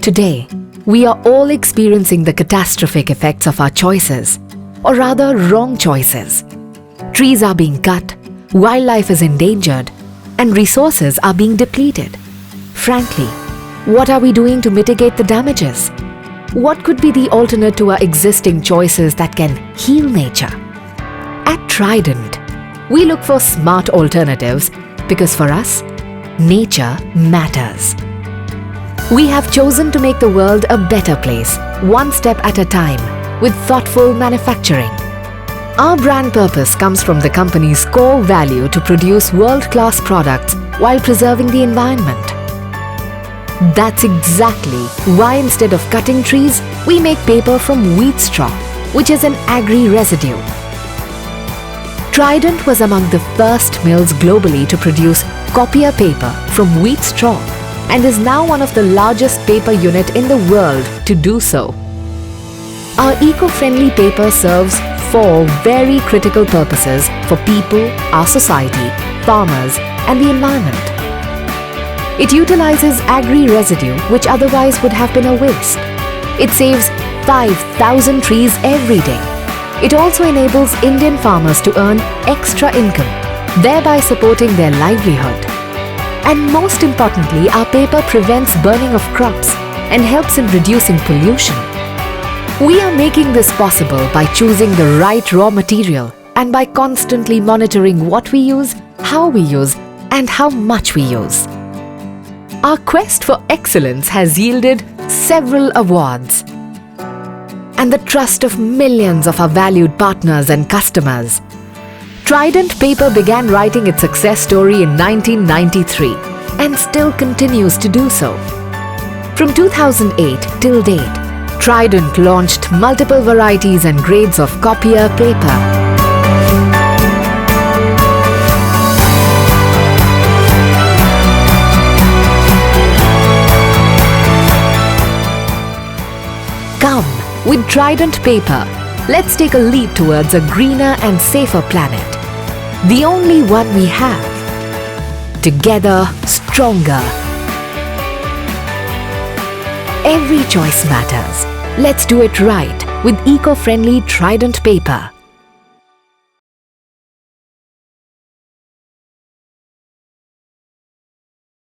Today, we are all experiencing the catastrophic effects of our choices, or rather wrong choices. Trees are being cut, wildlife is endangered, and resources are being depleted. Frankly, what are we doing to mitigate the damages? What could be the alternate to our existing choices that can heal nature? At Trident, we look for smart alternatives because for us, nature matters. We have chosen to make the world a better place, one step at a time, with thoughtful manufacturing. Our brand purpose comes from the company's core value to produce world-class products while preserving the environment. That's exactly why instead of cutting trees, we make paper from wheat straw, which is an agri-residue. Trident was among the first mills globally to produce copier paper from wheat straw and is now one of the largest paper unit in the world to do so. Our eco-friendly paper serves 4 very critical purposes for people, our society, farmers, and the environment. It utilizes agri-residue which otherwise would have been a waste. It saves 5,000 trees every day. It also enables Indian farmers to earn extra income, thereby supporting their livelihood. And most importantly, our paper prevents burning of crops and helps in reducing pollution. We are making this possible by choosing the right raw material and by constantly monitoring what we use, how we use, and how much we use. Our quest for excellence has yielded several awards and the trust of millions of our valued partners and customers. Trident Paper began writing its success story in 1993 and still continues to do so. From 2008 till date, Trident launched multiple varieties and grades of copier paper. Come, with Trident Paper, let's take a leap towards a greener and safer planet. The only one we have. Together, stronger. Every choice matters. Let's do it right with eco-friendly Trident Paper.